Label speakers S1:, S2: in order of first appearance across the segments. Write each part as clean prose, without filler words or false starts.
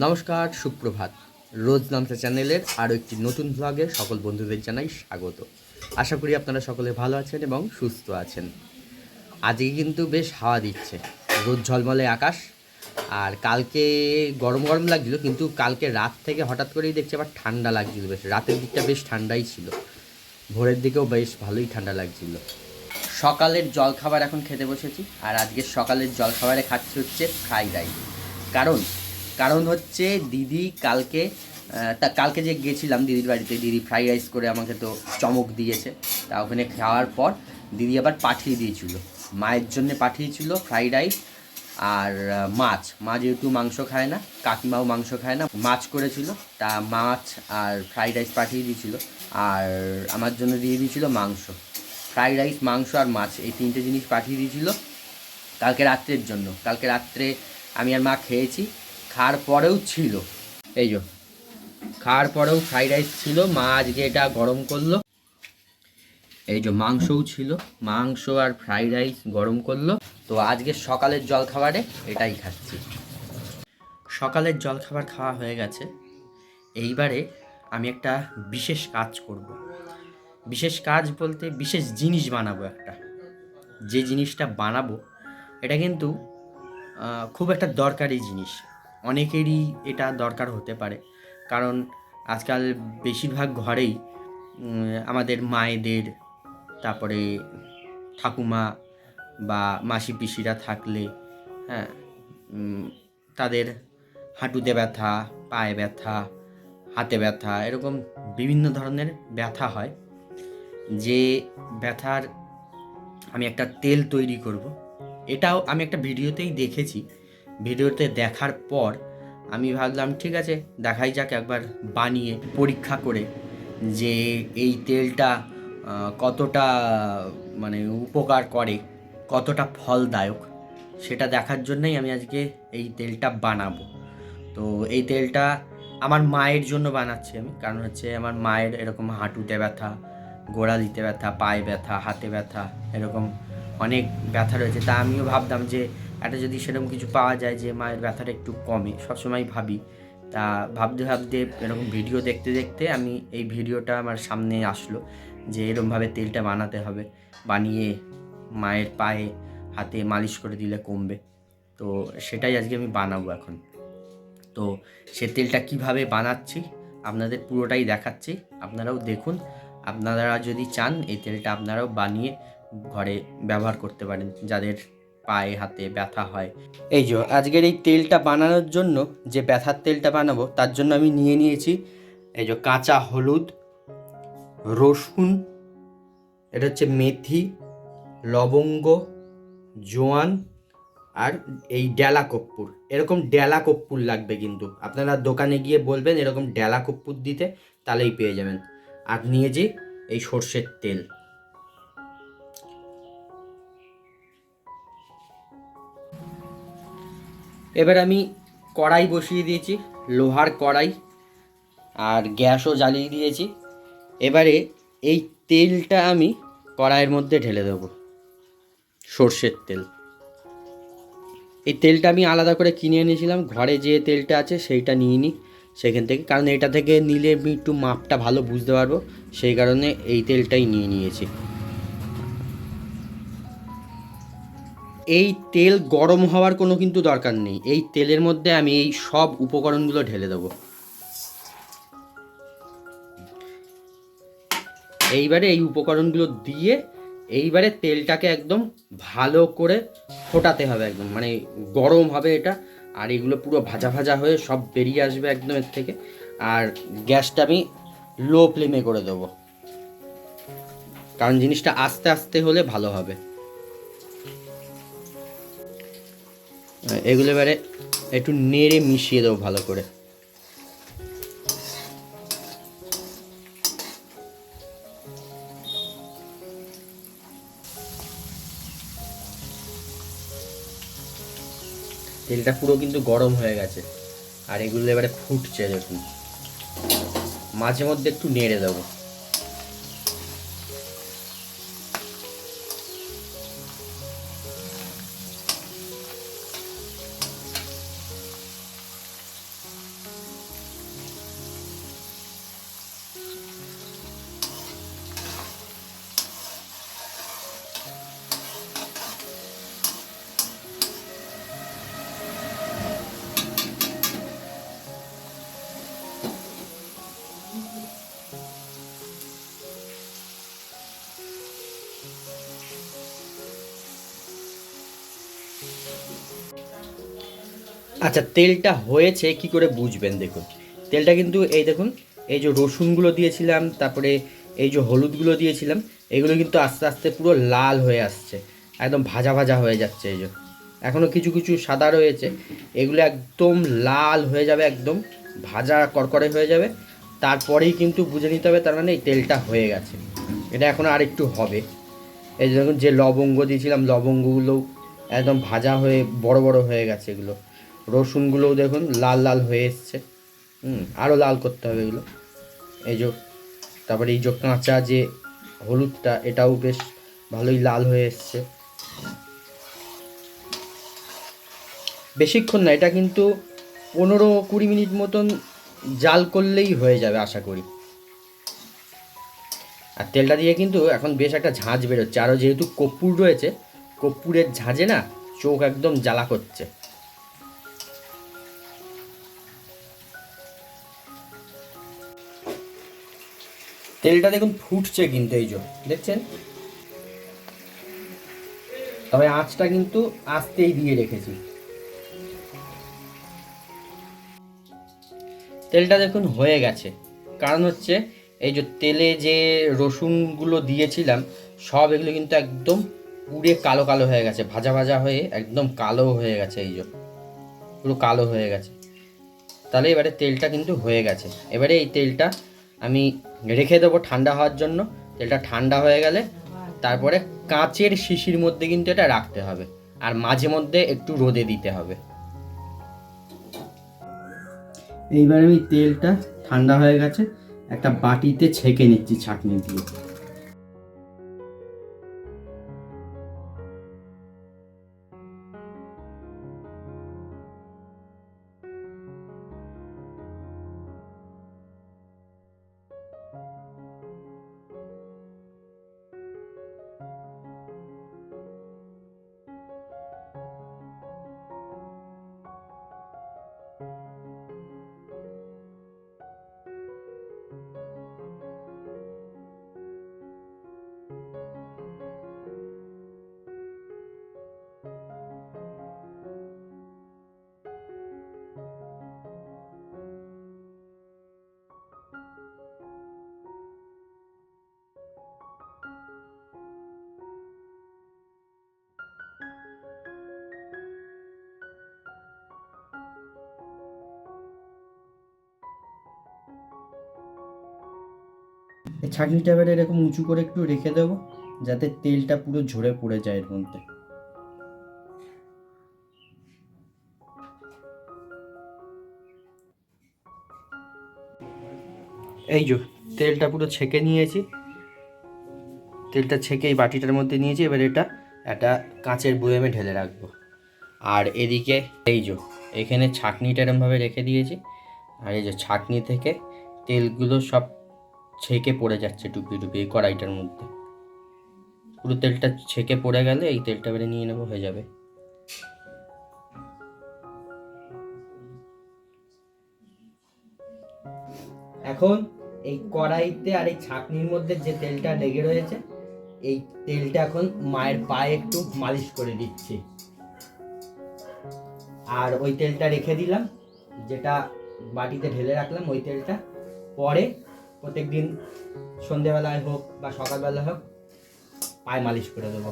S1: নমস্কার, সুপ্রভাত। রোজ নামতা চ্যানেলের আরও একটি নতুন ভ্লগে সকল বন্ধুদের জানাই স্বাগত। আশা করি আপনারা সকলে ভালো আছেন এবং সুস্থ আছেন। আজকে কিন্তু বেশ হাওয়া দিচ্ছে, রোদ ঝলমলে আকাশ। আর কালকে গরম গরম লাগছিল, কিন্তু কালকে রাত থেকে হঠাৎ করেই দেখছি আবার ঠান্ডা লাগছিল। বেশ রাতের দিকটা বেশ ঠান্ডাই ছিল, ভোরের দিকেও বেশ ভালোই ঠান্ডা লাগছিল। সকালের জলখাবার এখন খেতে বসেছি, আর আজকের সকালের জলখাবারে খাচ্ছি হচ্ছে ফ্রাইড রাইস। কারণ কারণ হচ্ছে দিদি কালকে যে গেছিলাম দিদির বাড়িতে, দিদি ফ্রাইড রাইস করে আমাকে তো চমক দিয়েছে। তা ওখানে খাওয়ার পর দিদি আবার পাঠিয়ে দিয়েছিল, মায়ের জন্য পাঠিয়েছিল ফ্রাইড রাইস আর মাছ। মা যেহেতু মাংস খায় না, কাকিমাও মাংস খায় না, মাছ করেছিল। তা মাছ আর ফ্রাইড রাইস পাঠিয়ে দিয়েছিল, আর আমার জন্য দিয়ে দিয়েছিল মাংস। ফ্রাইড রাইস, মাংস আর মাছ, এই তিনটে জিনিস পাঠিয়ে দিয়েছিল কালকে রাত্রের জন্য। কালকে রাত্রে আমি আর মা খেয়েছি, খাওয়ার পরেও ছিল, এই যে খাওয়ার পরেও ফ্রাইড রাইস ছিল। মা আজকে এটা গরম করলো, এই যে মাংসও ছিল, মাংস আর ফ্রাইড রাইস গরম করলো। তো আজকে সকালের জলখাবারে এটাই খাচ্ছি। সকালের জলখাবার খাওয়া হয়ে গেছে। এইবারে আমি একটা বিশেষ কাজ করব। বিশেষ কাজ বলতে বিশেষ জিনিস বানাবো একটা। যে জিনিসটা বানাবো এটা কিন্তু খুব একটা দরকারি জিনিস, অনেকেরই এটা দরকার হতে পারে। কারণ আজকাল বেশিরভাগ ঘরেই আমাদের মায়েদের, তারপরে ঠাকুমা বা মাসি পিসিরা থাকলে, হ্যাঁ, তাদের হাঁটুতে ব্যথা, পায়ে ব্যথা, হাতে ব্যথা, এরকম বিভিন্ন ধরনের ব্যথা হয়। যে ব্যথার আমি একটা তেল তৈরি করব। এটাও আমি একটা ভিডিওতেই দেখেছি। ভিডিওতে দেখার পর আমি ভাবলাম ঠিক আছে, দেখাই যাক একবার বানিয়ে পরীক্ষা করে, যে এই তেলটা কতটা মানে উপকার করে, কতটা ফলদায়ক, সেটা দেখার জন্যই আমি আজকে এই তেলটা বানাবো। তো এই তেলটা আমার মায়ের জন্য বানাচ্ছি আমি। কারণ হচ্ছে আমার মায়ের এরকম হাঁটুতে ব্যথা, গোড়ালিতে ব্যথা, পায়ে ব্যথা, হাতে ব্যথা, এরকম অনেক ব্যথা রয়েছে। তা আমিও ভাবতাম যে একটা যদি সেরকম কিছু পাওয়া যায় যে মায়ের ব্যথাটা একটু কমে, সবসময় ভাবি। তা ভাবতে ভাবতে এরকম ভিডিও দেখতে দেখতে আমি এই ভিডিওটা আমার সামনে আসলো যে এরকমভাবে তেলটা বানাতে হবে, বানিয়ে মায়ের পায়ে হাতে মালিশ করে দিলে কমবে। তো সেটাই আজকে আমি বানাবো এখন। তো সে তেলটা কিভাবে বানাচ্ছি আপনাদের পুরোটাই দেখাচ্ছি, আপনারাও দেখুন। আপনারা যদি চান এই তেলটা আপনারাও বানিয়ে ঘরে ব্যবহার করতে পারেন, যাদের পায়ে হাতে ব্যথা হয়। এই যে আজকের এই তেলটা বানানোর জন্য, যে ব্যথার তেলটা বানাবো তার জন্য আমি নিয়ে নিয়েছি এই যে কাঁচা হলুদ, রসুন, এটা হচ্ছে মেথি, লবঙ্গ, জোয়ান, আর এই ডেলা কর্পূর। এরকম ডেলা কর্পূর লাগবে, কিন্তু আপনারা দোকানে গিয়ে বলবেন এরকম ডেলা কর্পূর দিতে, তাহলেই পেয়ে যাবেন। আর নিয়েছি এই সর্ষের তেল। এবার আমি কড়াই বসিয়ে দিয়েছি, লোহার কড়াই, আর গ্যাসও জ্বালিয়ে দিয়েছি। এবারে এই তেলটা আমি কড়াইয়ের মধ্যে ঢেলে দেবো, সর্ষের তেল। এই তেলটা আমি আলাদা করে কিনে এনেছিলাম, ঘরে যে তেলটা আছে সেইটা নিয়ে নিই সেখান থেকে। কারণ এটা থেকে নিলে আমি একটু মাপটা ভালো বুঝতে পারবো, সেই কারণে এই তেলটাই নিয়ে নিয়েছি। এই তেল গরম হওয়ার কোনো কিন্তু দরকার নেই। এই তেলের মধ্যে আমি এই সব উপকরণগুলো ঢেলে দেবো। এইবারে এই উপকরণগুলো দিয়ে এইবারে তেলটাকে একদম ভালো করে ফোটাতে হবে, একদম মানে গরম হবে এটা। আর এগুলো পুরো ভাজা ভাজা হয়ে সব বেরিয়ে আসবে একদম এর থেকে। আর গ্যাসটা আমি লো ফ্লেমে করে দেবো, কারণ জিনিসটা আস্তে আস্তে হলে ভালো হবে। এগুলো এবারে একটু নেড়ে মিশিয়ে দেবো ভালো করে। তেলটা পুরো কিন্তু গরম হয়ে গেছে, আর এগুলো এবারে ফুটছে দেখুন। মাঝে মধ্যে একটু নেড়ে দেবো। আচ্ছা, তেলটা হয়েছে কি করে বুঝবেন? দেখুন, তেলটা কিন্তু এই দেখুন, এই যে রসুনগুলো দিয়েছিলাম, তারপরে এই যে হলুদগুলো দিয়েছিলাম, এগুলো কিন্তু আস্তে আস্তে পুরো লাল হয়ে আসছে, একদম ভাজা ভাজা হয়ে যাচ্ছে। এই যে এখনও কিছু কিছু সাদা রয়েছে, এগুলো একদম লাল হয়ে যাবে, একদম ভাজা করকরে হয়ে যাবে। তারপরেই কিন্তু বুঝে নিতে হবে, তার মানে এই তেলটা হয়ে গেছে। এটা এখনও আর একটু হবে। এই যে দেখুন, যে লবঙ্গ দিয়েছিলাম, লবঙ্গগুলোও একদম ভাজা হয়ে বড় বড় হয়ে গেছে। এগুলো রসুনগুলোও দেখুন লাল লাল হয়ে এসছে। আরও লাল করতে হবে এগুলো। এই যে তারপরে এই যে কাঁচা যে হলুদটা, এটাও বেশ ভালোই লাল হয়ে এসছে। বেশিক্ষণ না, এটা কিন্তু 15-20 মিনিট মতন জাল করলেই হয়ে যাবে আশা করি। আর তেলটা দিয়ে কিন্তু এখন বেশ একটা ঝাঁঝ বেরোচ্ছে, আরও যেহেতু কর্পূর রয়েছে, কর্পূরের ঝাঁঝে না চোখ একদম জ্বালা করছে। তেলটা দেখুন ফুটছে কিন্তু, এই যে দেখছেন। তবে আঁচটা কিন্তু আস্তেই দিয়ে রেখেছি। তেলটা দেখুন হয়ে গেছে, কারণ হচ্ছে এই যে তেলে যে রসুনগুলো দিয়েছিলাম, সব এগুলো কিন্তু একদম পুড়ে কালো কালো হয়ে গেছে, ভাজা ভাজা হয়ে একদম কালো হয়ে গেছে। এই যে পুরো কালো হয়ে গেছে। তাহলে এবারে তেলটা কিন্তু হয়ে গেছে। এবারে এই তেলটা আমি রেখে দেবো ঠান্ডা হওয়ার জন্য। তেলটা ঠান্ডা হয়ে গেলে তারপরে কাঁচের শিশির মধ্যে কিন্তু এটা রাখতে হবে, আর মাঝে মধ্যে একটু রোদে দিতে হবে। এইবার আমি তেলটা ঠান্ডা হয়ে গেছে, একটা বাটিতে ছেঁকে নিচ্ছি ছাঁকনি দিয়ে। এই ছাঁকনিটা এবারে এরকম উঁচু করে একটু রেখে দেবো, যাতে তেলটা পুরো ঝরে পড়ে যায় এর মধ্যে। এই যে তেলটা পুরো ছেঁকে নিয়েছি, তেলটা ছেঁকে এই বাটিটার মধ্যে নিয়েছি। এবার এটা একটা কাঁচের বয়ামে ঢেলে রাখবো। আর এদিকে এই যে এখানে ছাঁকনিটা এরমভাবে রেখে দিয়েছি, আর এই যে ছাঁকনি থেকে তেলগুলো সব ছেঁকে পড়ে যাচ্ছে টুপি টুপি এই কড়াইটার মধ্যে। পুরো তেলটা ছেঁকে পড়ে গেলে এই তেলটা বেড়ে নিয়ে নেবো, হয়ে যাবে। এখন এই কড়াইতে আর এই ছাঁকনির মধ্যে যে তেলটা লেগে রয়েছে, এই তেলটা এখন মায়ের পায়ে একটু মালিশ করে দিচ্ছি। আর ওই তেলটা রেখে দিলাম, যেটা বাটিতে ঢেলে রাখলাম, ওই তেলটা পরে প্রত্যেকদিন সন্ধেবেলায় হোক বা সকালবেলায় হোক পায়ে মালিশ করে দেবো।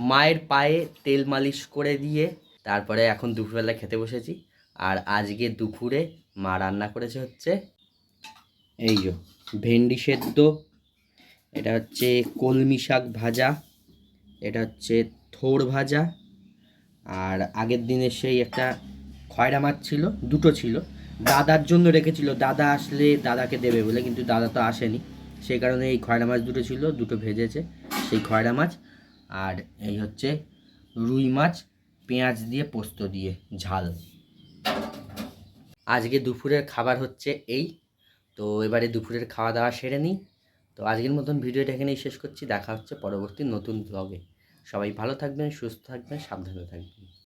S1: মায়ের পায়ে তেল মালিশ করে দিয়ে তারপরে এখন দুপুরবেলা খেতে বসেছি। আর আজকে দুপুরে মা রান্না করেছে হচ্ছে এই যে ভেন্ডি সেদ্ধ, এটা হচ্ছে কলমি শাক ভাজা, এটা হচ্ছে থোড় ভাজা, আর আগের দিনে সেই একটা খয়রা মাছ ছিল, দুটো ছিল, দাদার জন্য রেখেছিল, দাদা আসলে দাদাকে দেবে বলে, কিন্তু দাদা তো আসেনি, সেই কারণে এই খয়রা মাছ দুটো ছিল, দুটো ভেজেছে। সেই খয়রা মাছ। আর এই হচ্ছে রুই মাছ পেঁয়াজ দিয়ে পোস্ত দিয়ে ঝাল। আজকে দুপুরের খাবার হচ্ছে এই। তো এবারে দুপুরের খাওয়া দাওয়া সেরে নিই। তো আজকের মতন ভিডিওটা এখানেই শেষ করছি। দেখা হচ্ছে পরবর্তী নতুন ব্লগে। সবাই ভালো থাকবেন, সুস্থ থাকবেন, সাবধানে থাকবেন।